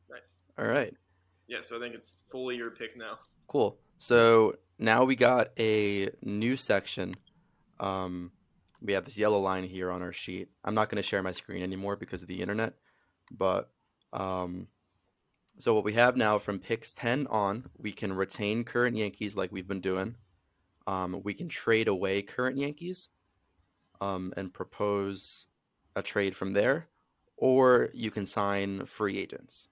Nice. All right. Yeah, so I think it's fully your pick now. Cool. So now we got a new section. Um, we have this yellow line here on our sheet. I'm not going to share my screen anymore because of the internet, but um, so what we have now from picks 10 on, we can retain current Yankees like we've been doing. We can trade away current Yankees and propose a trade from there, or you can sign free agents.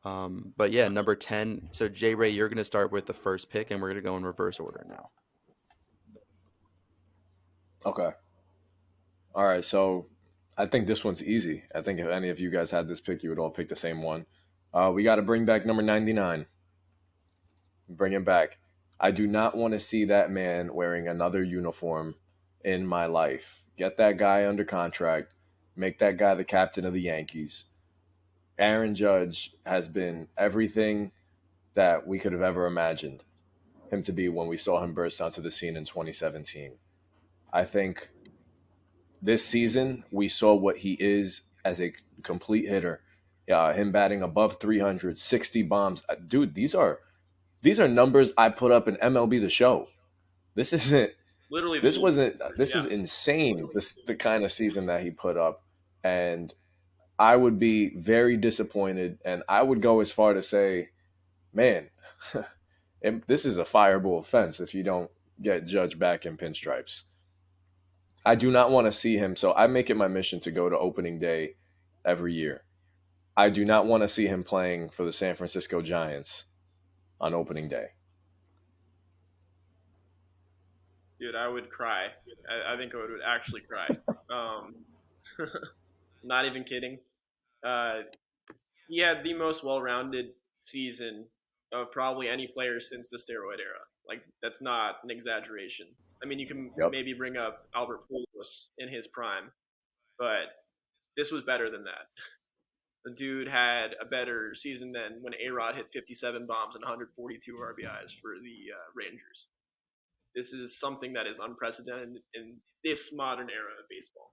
But yeah, number 10. So J Ray, you're going to start with the first pick, and we're going to go in reverse order now. Okay. All right. So I think this one's easy. I think if any of you guys had this pick, you would all pick the same one. We got to bring back number 99. Bring him back. I do not want to see that man wearing another uniform in my life. Get that guy under contract. Make that guy the captain of the Yankees. Aaron Judge has been everything that we could have ever imagined him to be when we saw him burst onto the scene in 2017. I think this season we saw what he is as a complete hitter. Him batting above 300, 60 bombs. Dude, these are numbers I put up in MLB The Show. This isn't. Literally the This numbers. wasn't. This is Yeah. insane. This the kind of season that he put up, and I would be very disappointed. And I would go as far to say, man, this is a fireable offense if you don't get Judge back in pinstripes. I do not want to see him. So I make it my mission to go to opening day every year. I do not want to see him playing for the San Francisco Giants on opening day. Dude, I would cry. I think I would actually cry. Um, not even kidding. Uh, he had the most well-rounded season of probably any player since the steroid era. Like that's not an exaggeration. I mean, you can Yep. maybe bring up Albert Pujols in his prime, but this was better than that. The dude had a better season than when A-Rod hit 57 bombs and 142 RBIs for the Rangers. This is something that is unprecedented in this modern era of baseball.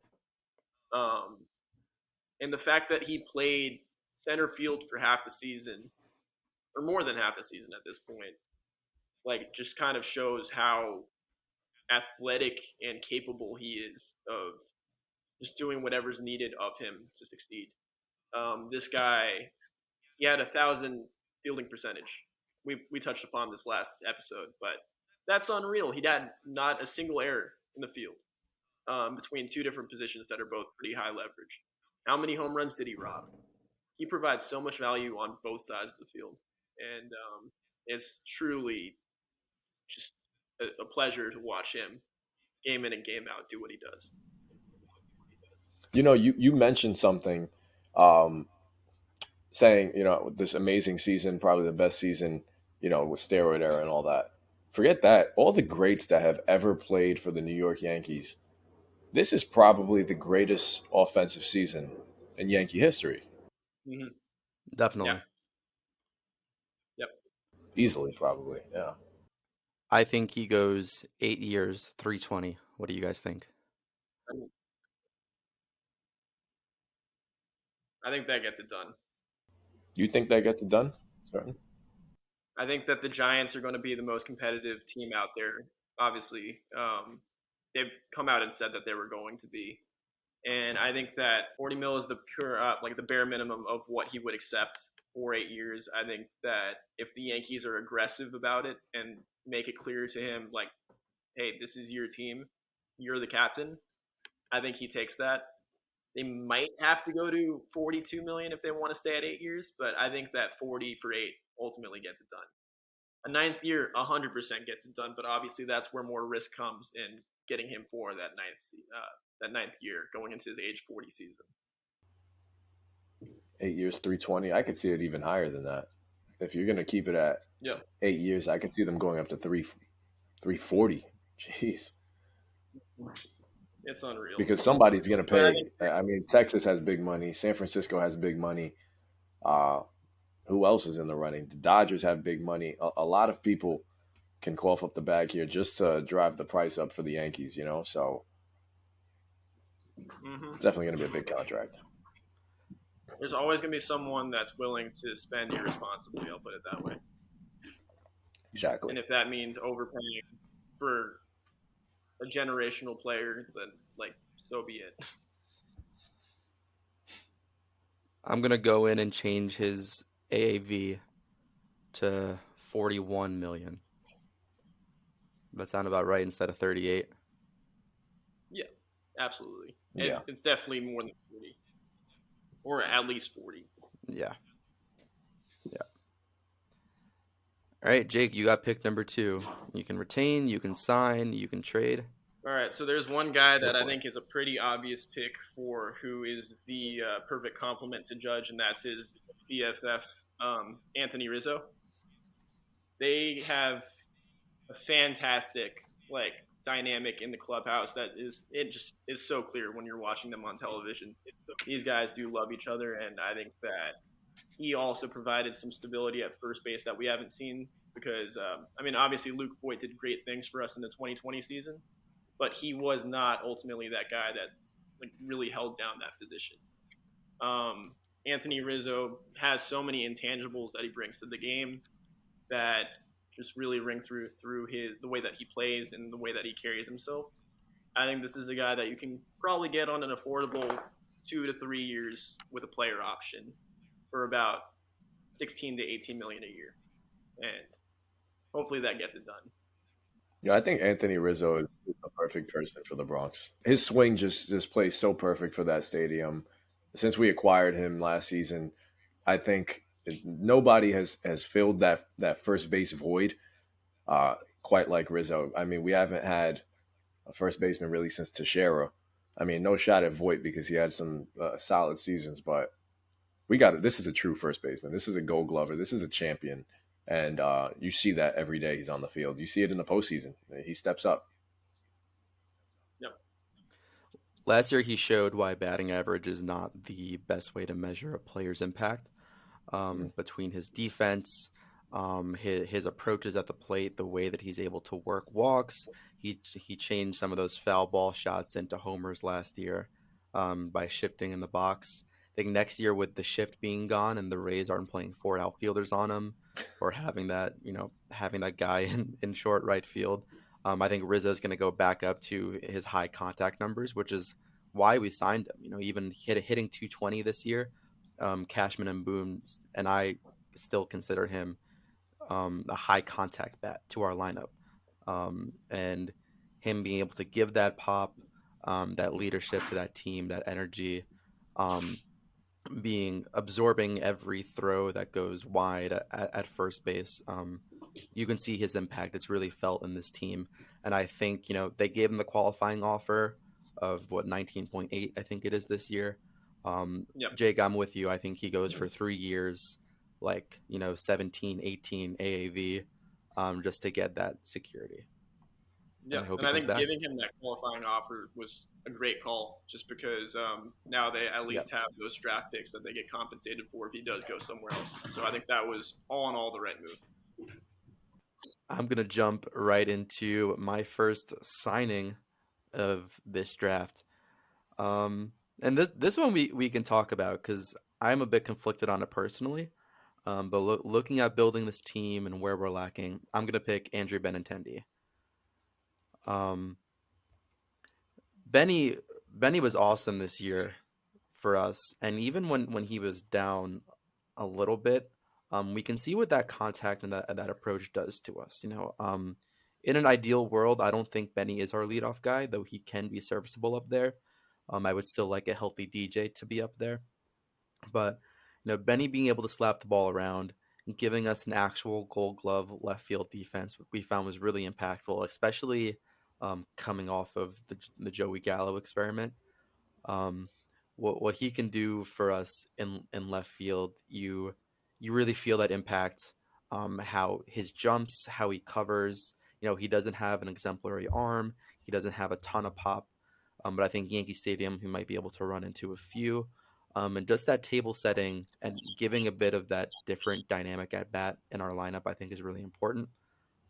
Um, and the fact that he played center field for half the season, or more than half the season at this point, like just kind of shows how athletic and capable he is of just doing whatever's needed of him to succeed. This guy, he had 1,000 fielding percentage. We touched upon this last episode, but that's unreal. He had not a single error in the field between two different positions that are both pretty high leverage. How many home runs did he rob? He provides so much value on both sides of the field, and it's truly just a pleasure to watch him game in and game out do what he does. You mentioned something, um, saying this amazing season, probably the best season, with steroid era and all that. Forget that. All the greats that have ever played for the New York Yankees, this is probably the greatest offensive season in Yankee history, Mm-hmm. Yeah. Definitely. Yep. easily, probably. Yeah. I think he goes 8 years, 320. What do you guys think? I think that gets it done. You think that gets it done? Certain. I think that the Giants are going to be the most competitive team out there. Obviously, they've come out and said that they were going to be, and I think that 40 mil is the pure, like the bare minimum of what he would accept for 8 years. I think that if the Yankees are aggressive about it and make it clear to him, like, hey, this is your team, you're the captain. I think he takes that. They might have to go to 42 million if they want to stay at 8 years, but I think that 40 for 8 ultimately gets it done. A ninth year, 100% gets it done, but obviously that's where more risk comes in getting him for that ninth year going into his age 40 season. 8 years, 320. I could see it even higher than that. If you're gonna keep it at Yeah, 8 years, I could see them going up to 340. Jeez. it's unreal. Because somebody's going to But I pay. think I mean, Texas has big money. San Francisco has big money. Uh, who else is in the running? The Dodgers have big money. A lot of people can cough up the bag here just to drive the price up for the Yankees, So mm-hmm. it's definitely going to be a big contract. There's always going to be someone that's willing to spend irresponsibly. I'll put it that way. Exactly. And if that means overpaying for a generational player, then like so be it. I'm gonna go in and change his AAV to 41 million. That sound about right instead of 38. Yeah, absolutely. Yeah. It's definitely more than 40, or at least 40. Yeah. Yeah. All right, Jake, you got pick number 2. You can retain, you can sign, you can trade. All right, so there's one guy Go that I for it. think is a pretty obvious pick for who is the perfect complement to Judge, and that's his BFF, Anthony Rizzo. They have a fantastic like dynamic in the clubhouse that is it just is so clear when you're watching them on television. These guys do love each other, and I think that he also provided some stability at first base that we haven't seen because I mean obviously Luke Voigt did great things for us in the 2020 season, but he was not ultimately that guy that like really held down that position. Um, Anthony Rizzo has so many intangibles that he brings to the game that just really ring through his the way that he plays and the way that he carries himself. I think this is a guy that you can probably get on an affordable 2 to 3 years with a player option for about 16 to 18 million a year, and hopefully that gets it done. Yeah, I think Anthony Rizzo is the perfect person for the Bronx. His swing just plays so perfect for that stadium. Since we acquired him last season, I think nobody has filled that first base void uh, quite like Rizzo. I mean, we haven't had a first baseman really since Teixeira. I mean, no shot at Voigt because he had some solid seasons, but we got it. This is a true first baseman. This is a Gold Glover. This is a champion, and you see that every day he's on the field. You see it in the postseason. He steps up. Yep. Last year, he showed why batting average is not the best way to measure a player's impact. Mm. Between his defense, his approaches at the plate, the way that he's able to work walks. He changed some of those foul ball shots into homers last year by shifting in the box. I think next year with the shift being gone and the Rays aren't playing 4 outfielders on him or having that guy in short right field, I think Rizzo's going to go back up to his high contact numbers, which is why we signed him. Even hitting 220 this year. Cashman and Boone and I still consider him a high contact bat to our lineup, and him being able to give that pop, that leadership to that team, that energy, um, being absorbing every throw that goes wide at first base. You can see his impact. It's really felt in this team, and I think they gave him the qualifying offer of what 19.8, I think it is this year. Yep. Jake, I'm with you. I think he goes for 3 years, like 17, 18 AAV, just to get that security. Yeah, And I hope and he I comes think back. giving him that qualifying offer was a great call, just because now they at Yep. least have those draft picks that they get compensated for if he does go somewhere else. So I think that was all in all the right move. I'm gonna jump right into my first signing of this draft. Um, and this one we can talk about because I'm a bit conflicted on it personally. But looking at building this team and where we're lacking, I'm gonna pick Andrew Benintendi. Um, Benny Benny was awesome this year for us, and even when he was down a little bit, we can see what that contact and that approach does to us. In an ideal world, I don't think Benny is our leadoff guy, though he can be serviceable up there. I would still like a healthy DJ to be up there. But Benny being able to slap the ball around and giving us an actual Gold Glove left field defense, we found was really impactful, especially coming off of the Joey Gallo experiment. Um, what he can do for us in left field, you really feel that impact. How his jumps, how he covers. He doesn't have an exemplary arm. He doesn't have a ton of pop. But I think Yankee Stadium, he might be able to run into a few. And just that table setting and giving a bit of that different dynamic at bat in our lineup, I think is really important.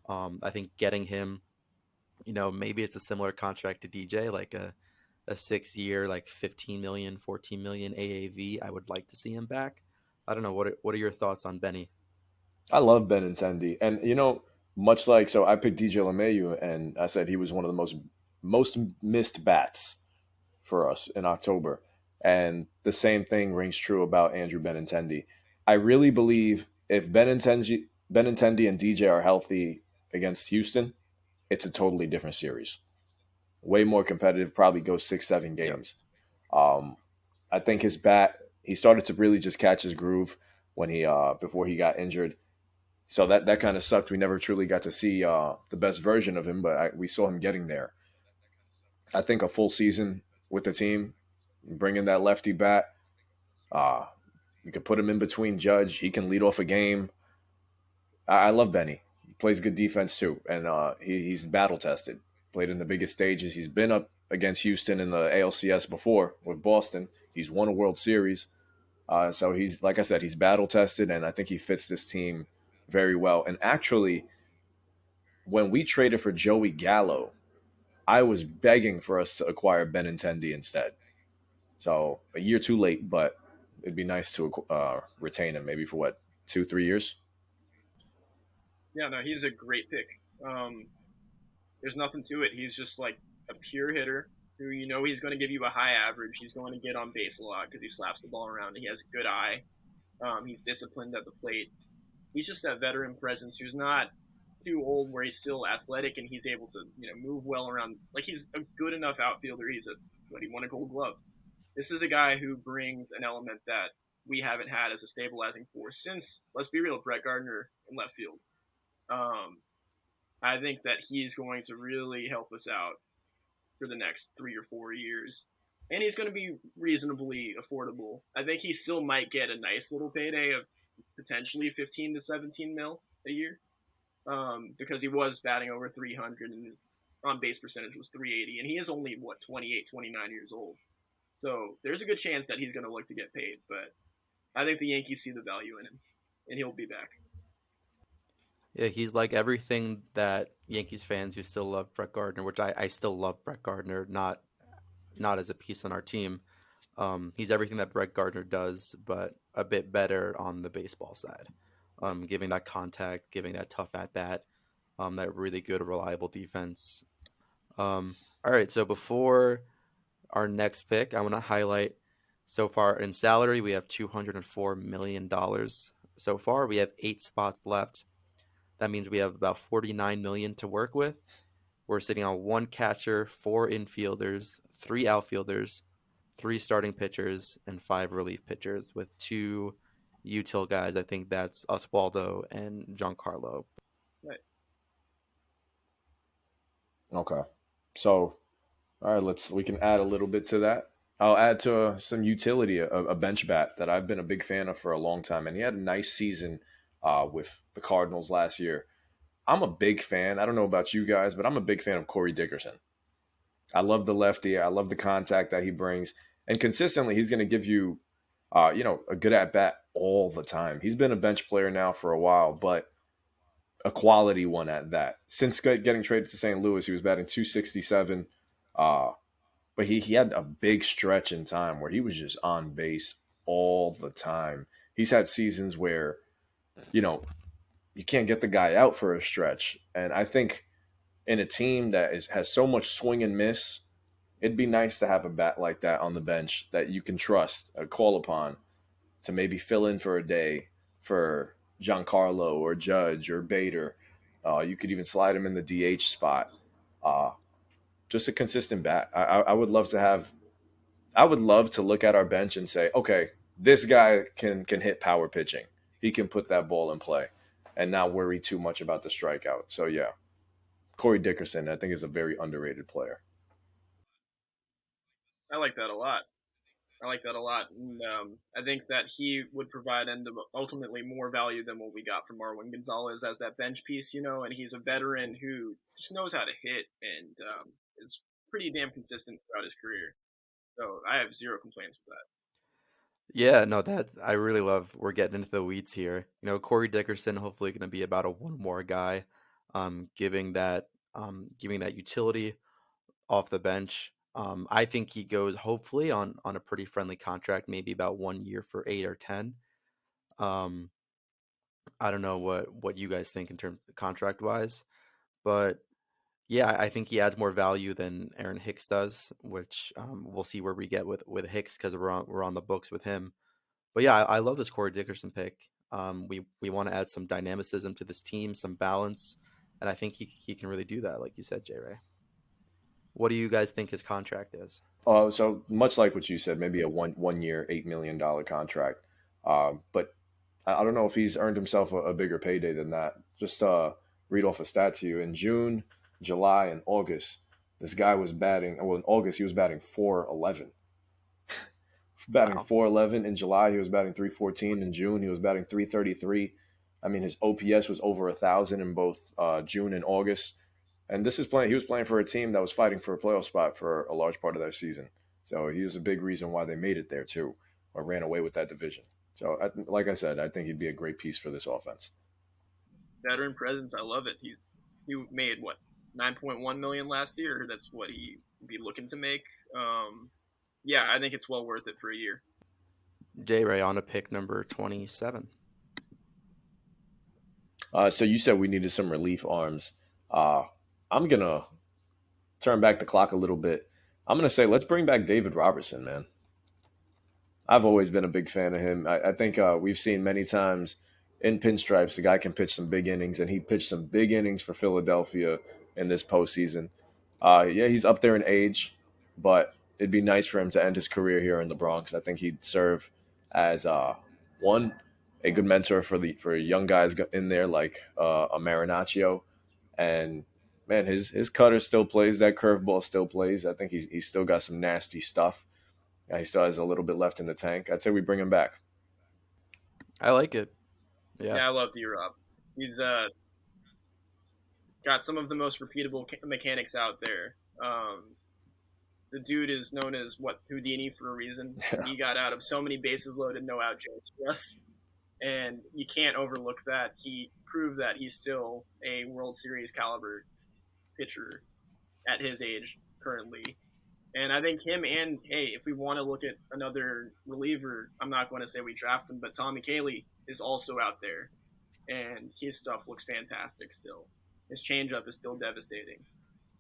I think getting him, maybe it's a similar contract to DJ, like a 6 year, like 15 million, 14 million AAV, I would like to see him back. I don't know. What are your thoughts on Benny? I love Benintendi, and much like so, I picked DJ LeMayu, and I said he was one of the most missed bats for us in October, and the same thing rings true about Andrew Benintendi. I really believe if Benintendi and DJ are healthy against Houston, it's a totally different series. Way more competitive, probably go 6, 7 Yep. games. Um, I think his bat, he started to really just catch his groove when he before he got injured. So that kind of sucked. We never truly got to see the best version of him, but we saw him getting there. I think a full season with the team, bringing that lefty bat, uh, you could put him in between Judge. He can lead off a game. I love Benny. He plays good defense too, and he's battle tested. Played in the biggest stages. He's been up against Houston in the ALCS before with Boston. He's won a World Series. So he's, like I said, he's battle tested, and I think he fits this team very well. And actually, when we traded for Joey Gallo, I was begging for us to acquire Benintendi instead. So a year too late, but it'd be nice to retain him maybe for what, 2, 3 years. Yeah, no, he's a great pick. Um, there's nothing to it. He's just like a pure hitter who he's going to give you a high average. He's going to get on base a lot because he slaps the ball around. He has a good eye. He's disciplined at the plate. He's just that veteran presence who's not too old where he's still athletic and he's able to move well around. Like he's a good enough outfielder. He won a Gold Glove. This is a guy who brings an element that we haven't had as a stabilizing force since, let's be real, Brett Gardner in left field. Um, I think that he's going to really help us out for the next 3 or 4 years. And he's going to be reasonably affordable. I think he still might get a nice little payday of potentially 15 to 17 mil a year, because he was batting over 300 and his on base percentage was 380. And he is only, 28, 29 years old. So there's a good chance that he's going to look to get paid. But I think the Yankees see the value in him, and he'll be back. Yeah, he's like everything that Yankees fans who still love Brett Gardner, which I still love Brett Gardner, not as a piece on our team. He's everything that Brett Gardner does, but a bit better on the baseball side. Giving that contact, giving that tough at bat, that really good, reliable defense. All right, so before our next pick, I want to highlight so far in salary, we have $204 million. So far, we have 8 spots left. That means we have about 49 million to work with. We're sitting on 1 catcher, 4 infielders, 3 outfielders, 3 starting pitchers, and 5 relief pitchers with 2 util guys. I think that's Oswaldo and Giancarlo. Nice. Okay. So, all right, we can add a little bit to that. I'll add to some utility, a bench bat that I've been a big fan of for a long time, and he had a nice season with the Cardinals last year. I'm a big fan. I don't know about you guys, but I'm a big fan of Corey Dickerson. I love the lefty. I love the contact that he brings, and consistently, he's going to give you, a good at bat all the time. He's been a bench player now for a while, but a quality one at that. Since getting traded to St. Louis, he was batting 267. Uh, but he had a big stretch in time where he was just on base all the time. He's had seasons where, you know, you can't get the guy out for a stretch. And I think in a team that has so much swing and miss, it'd be nice to have a bat like that on the bench that you can trust, call upon to maybe fill in for a day for Giancarlo or Judge or Bader. You could even slide him in the DH spot. Uh, just a consistent bat. I would love to have. I would love to look at our bench and say, okay, this guy can hit power pitching. He can put that ball in play, and not worry too much about the strikeout. So yeah, Corey Dickerson, I think, is a very underrated player. I like that a lot. I like that a lot. And, I think that he would provide ultimately more value than what we got from Marwin Gonzalez as that bench piece, and he's a veteran who just knows how to hit and is pretty damn consistent throughout his career. So I have zero complaints with that. Yeah, no, that I really love. We're getting into the weeds here. Corey Dickerson hopefully going to be about a one more guy, giving that utility off the bench. I think he goes hopefully on a pretty friendly contract, maybe about 1 year for 8 or 10. Um, I don't know what you guys think in terms of contract wise, but yeah, I think he adds more value than Aaron Hicks does, which we'll see where we get with Hicks because we're on the books with him. But yeah, I love this Corey Dickerson pick. We want to add some dynamicism to this team, some balance, and I think he can really do that, like you said, J Ray. What do you guys think his contract is? So much like what you said, maybe a one year, $8 million contract. But I don't know if he's earned himself a bigger payday than that. Just read off a stat to you. In June, July, and August, this guy was batting. Well, in August he was batting 411. Batting Wow. 411 in July. He was batting 314 in June. He was batting 333. I mean, his OPS was over 1,000 in both June and August. And this is playing. He was playing for a team that was fighting for a playoff spot for a large part of their season. So he was a big reason why they made it there too, or ran away with that division. So, like I said, I think he'd be a great piece for this offense. Veteran presence, I love it. He made what 9.1 million last year. That's what he would be looking to make. Yeah, I think it's well worth it for a year. J Ray on a pick number 27. So you said we needed some relief arms. Uh, I'm gonna turn back the clock a little bit. I'm gonna say let's bring back David Robertson, man. I've always been a big fan of him. I think we've seen many times in pinstripes the guy can pitch some big innings, and he pitched some big innings for Philadelphia in this postseason. Yeah, he's up there in age, but it'd be nice for him to end his career here in the Bronx. I think he'd serve as one a good mentor for young guys in there like a Marinaccio, and man, his cutter still plays. That curveball still plays. I think he's still got some nasty stuff. Yeah, he still has a little bit left in the tank. I'd say we bring him back. I like it. Yeah. Yeah, I love D-Rob. He's got some of the most repeatable mechanics out there. The dude is known as what Houdini for a reason. He got out of so many bases loaded, no out jams for us, and you can't overlook that. He proved that he's still a World Series caliber pitcher at his age currently. And I think him and, hey, if we want to look at another reliever, I'm not going to say we draft him, but Tommy Caley is also out there. And his stuff looks fantastic still. His changeup is still devastating.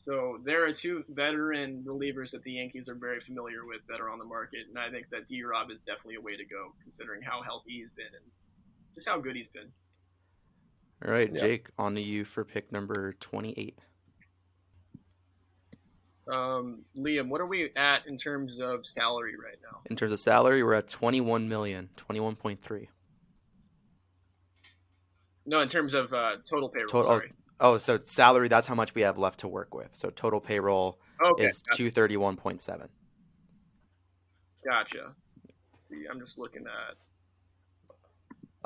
So there are two veteran relievers that the Yankees are very familiar with that are on the market. And I think that D-Rob is definitely a way to go, considering how healthy he's been and just how good he's been. All right, Yeah. Jake, on to you for pick number 28. Liam, what are we at in terms of salary right now? In terms of salary, we're at 21 million, 21.3. No, in terms of total payroll, Total. sorry. So salary, that's how much we have left to work with. So total payroll Okay, is 231.7. gotcha. See, I'm just looking at.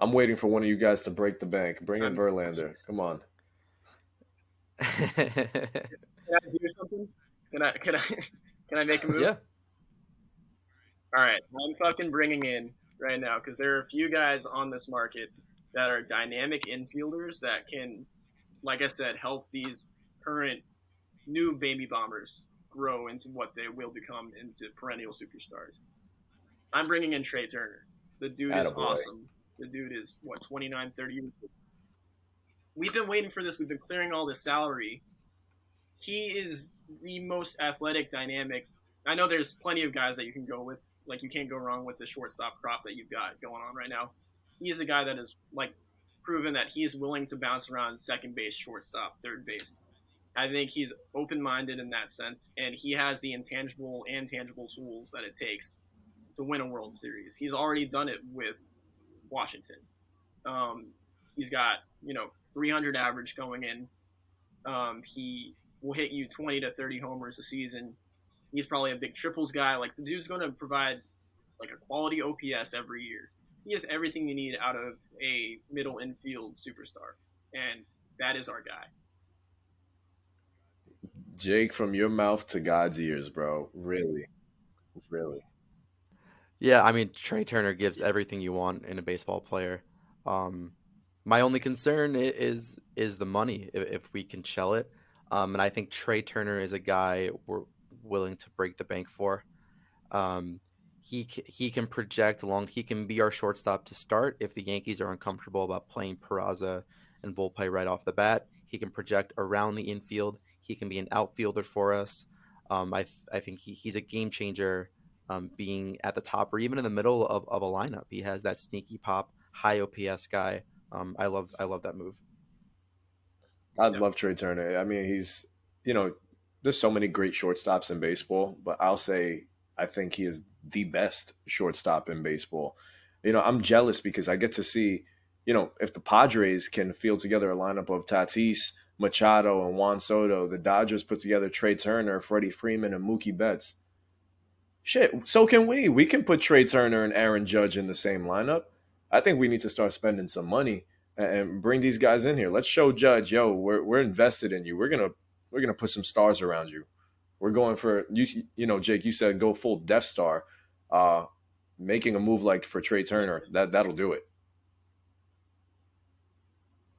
I'm waiting for one of you guys to break the bank. Bring in I'm- Verlander. Come on. Can I do something? Can I make a move? Yeah. All right, I'm fucking bringing in right now because there are a few guys on this market that are dynamic infielders that can, like I said, help these current new baby bombers grow into what they will become into perennial superstars. I'm bringing in Trey Turner. The dude is Attaboy. awesome. The dude is, what, 29, 30? We've been waiting for this. We've been clearing all this salary. He is the most athletic, dynamic. I know there's plenty of guys that you can go with. Like, you can't go wrong with the shortstop crop that you've got going on right now. He is a guy that is, like, proven that he's willing to bounce around second base, shortstop, third base. I think he's open-minded in that sense, and he has the intangible and tangible tools that it takes to win a World Series. He's already done it with Washington. He's got 300 average going in. He will hit you 20 to 30 homers a season. He's probably a big triples guy. Like, the dude's going to provide like a quality OPS every year. He has everything you need out of a middle infield superstar, and that is our guy. Jake, from your mouth to God's ears, bro. Really, really. Yeah, I mean, Trey Turner gives everything you want in a baseball player. My only concern is the money if we can shell it. And I think Trey Turner is a guy willing to break the bank for. Um, he can project long. He can be our shortstop to start if the Yankees are uncomfortable about playing Peraza and Volpe right off the bat. He can project around the infield. He can be an outfielder for us. I think he's a game changer. Being at the top or even in the middle of a lineup, he has that sneaky pop, high OPS guy. I love that move. I'd Yeah. love Trey Turner. I mean, he's, you know, there's so many great shortstops in baseball, but I'll say I think he is the best shortstop in baseball. I'm jealous because I get to see, if the Padres can field together a lineup of Tatis, Machado, and Juan Soto, the Dodgers put together Trey Turner, Freddie Freeman, and Mookie Betts. Shit, so can we. We can put Trey Turner and Aaron Judge in the same lineup. I think we need to start spending some money and bring these guys in here. Let's show Judge, yo, we're invested in you. We're gonna put some stars around you. We're going for Jake. You said go full Death Star. Uh, Making a move like for Trey Turner, that'll do it.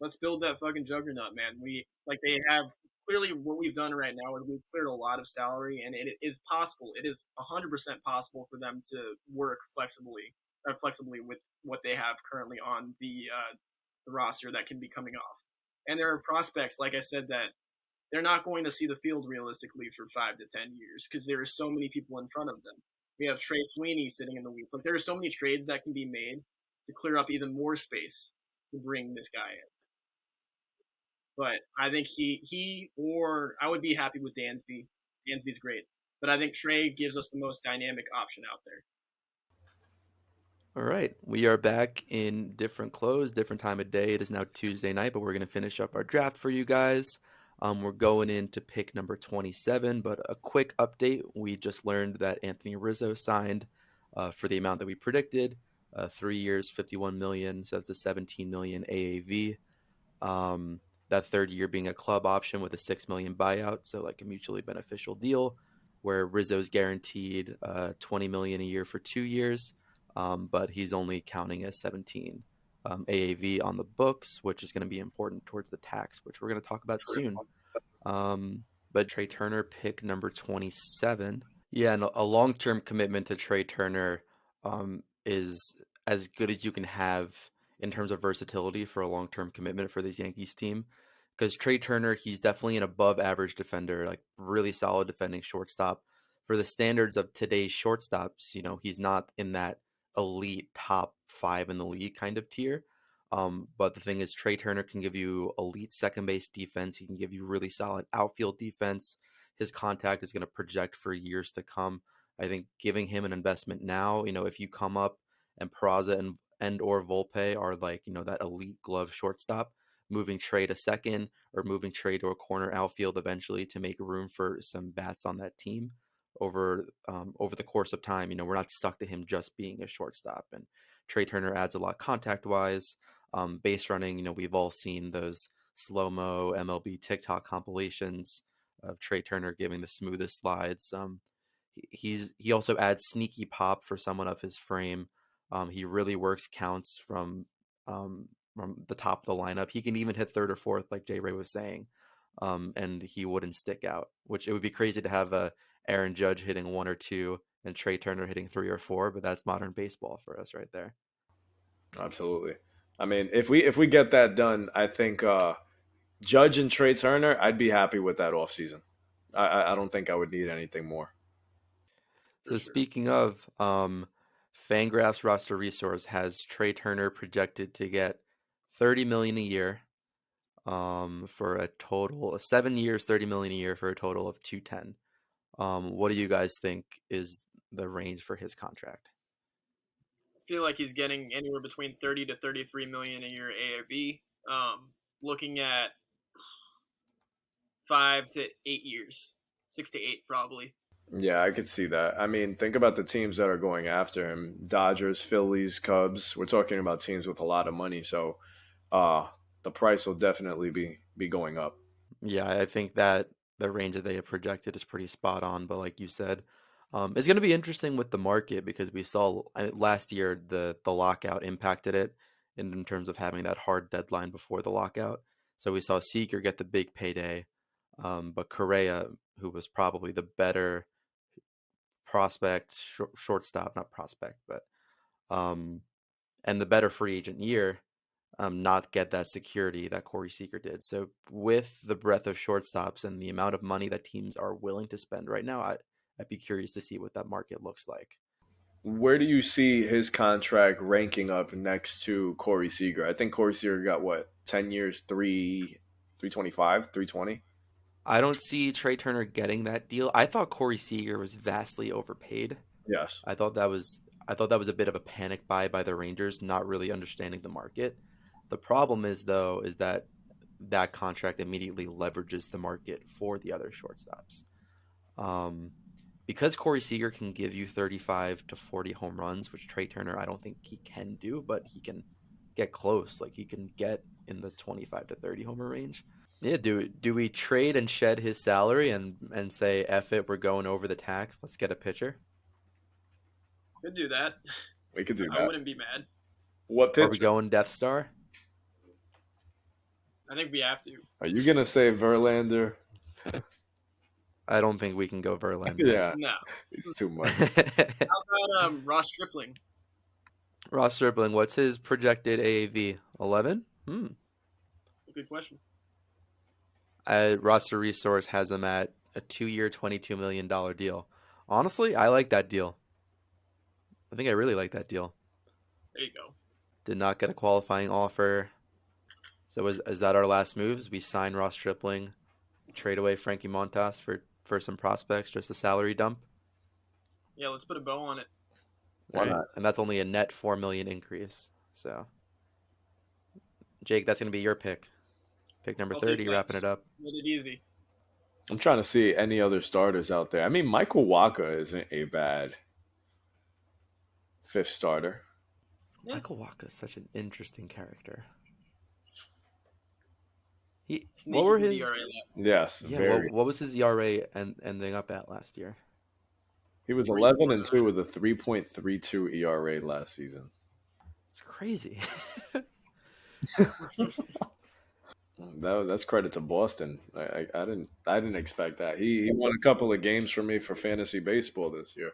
Let's build that fucking juggernaut, man. We like they have clearly what we've done right now is we've cleared a lot of salary, and it is possible. It is 100% possible for them to work flexibly with what they have currently on the roster that can be coming off. And there are prospects, like I said, that they're not going to see the field realistically for 5 to 10 years because there are so many people in front of them. We have Trey Sweeney sitting in the weeds. Like there are so many trades that can be made to clear up even more space to bring this guy in. But I think he or I would be happy with Dansby. Dansby's great, but I think Trey gives us the most dynamic option out there. All right, we are back in different clothes, different time of day. It is now Tuesday night, but we're going to finish up our draft for you guys. We're going into pick number 27, but a quick update. We just learned that Anthony Rizzo signed for the amount that we predicted, 3 years, 51 million, so that's a 17 million AAV. That third year being a club option with a 6 million buyout, so like a mutually beneficial deal where Rizzo's guaranteed 20 million a year for 2 years. But he's only counting as 17 AAV on the books, which is going to be important towards the tax, which we're going to talk about soon. But Trey Turner, pick number 27. Yeah, and a long-term commitment to Trey Turner is as good as you can have in terms of versatility for a long-term commitment for this Yankees team. Because Trey Turner, he's definitely an above-average defender, like really solid defending shortstop. For the standards of today's shortstops, he's not in that elite top 5 in the league kind of tier. But the thing is, Trey Turner can give you elite second base defense. He can give you really solid outfield defense. His contact is going to project for years to come. I think giving him an investment now, if you come up and Peraza and or Volpe are like, that elite glove shortstop, moving Trey to second or moving Trey to a corner outfield eventually to make room for some bats on that team over the course of time. We're not stuck to him just being a shortstop. And Trey Turner adds a lot contact wise. Base running, we've all seen those slow-mo MLB TikTok compilations of Trey Turner giving the smoothest slides. He also adds sneaky pop for someone of his frame. He really works counts from the top of the lineup. He can even hit third or fourth, like Jay Ray was saying, and he wouldn't stick out. Which it would be crazy to have a Aaron Judge hitting 1 or 2 and Trey Turner hitting 3 or 4, but that's modern baseball for us right there. Absolutely. I mean, if we get that done, I think Judge and Trey Turner, I'd be happy with that offseason. I don't think I would need anything more. So speaking of, Fangraphs roster resource has Trey Turner projected to get 30 million a year, for a total of 7 years, 30 million a year for a total of 210. What do you guys think is the range for his contract? I feel like he's getting anywhere between 30 to 33 million a year AAV. Looking at 5 to 8 years, 6 to 8 probably. Yeah, I could see that. I mean, think about the teams that are going after him: Dodgers, Phillies, Cubs. We're talking about teams with a lot of money, so uh, the price will definitely be going up. Yeah, I think that the range that they have projected is pretty spot on. But like you said, it's going to be interesting with the market because we saw last year the lockout impacted it in terms of having that hard deadline before the lockout. So we saw Seeker get the big payday, But Correa, who was probably the better prospect, shortstop, not prospect, but and the better free agent year, not get that security that Corey Seager did. So with the breadth of shortstops and the amount of money that teams are willing to spend right now, I'd be curious to see what that market looks like. Where do you see his contract ranking up next to Corey Seager? I think Corey Seager got what, 10 years, 325, 320? I don't see Trey Turner getting that deal. I thought Corey Seager was vastly overpaid. Yes. I thought that was a bit of a panic buy by the Rangers, not really understanding the market. The problem is though is that that contract immediately leverages the market for the other shortstops. Um, because Corey Seager can give you 35 to 40 home runs, which Trey Turner I don't think he can do, but he can get close. Like he can get in the 25 to 30 homer range. Yeah, do we trade and shed his salary and say F it, we're going over the tax. Let's get a pitcher. Could do that. We could do I that. wouldn't be mad. What Are we pitcher? going Death Star? I think we have to. Are you going to say Verlander? I don't think we can go Verlander. Yeah, No. it's too much. How about Ross Stripling? Ross Stripling, what's his projected AAV? 11? Good question. Roster Resource has him at a 2-year, $22 million deal. Honestly, I like that deal. I think I really like that deal. There you go. Did not get a qualifying offer. So is that our last moves? We sign Ross Stripling, trade away Frankie Montas for some prospects, just a salary dump. Yeah, let's put a bow on it. Why not? And that's only a net $4 million increase. So, Jake, that's going to be your pick. Pick number I'll 30, take wrapping that. it up. Made it easy. I'm trying to see any other starters out there. I mean, Michael Wacha isn't a bad fifth starter. Yeah. Michael Wacha is such an interesting character. Sneaky What were good his? ERA left. Yes, Yeah, very. what was his ERA ending up at last year? He was 3.49. 11-2 with a 3.32 ERA last season. It's crazy. That's credit to Boston. I didn't expect that. He won a couple of games for me for fantasy baseball this year.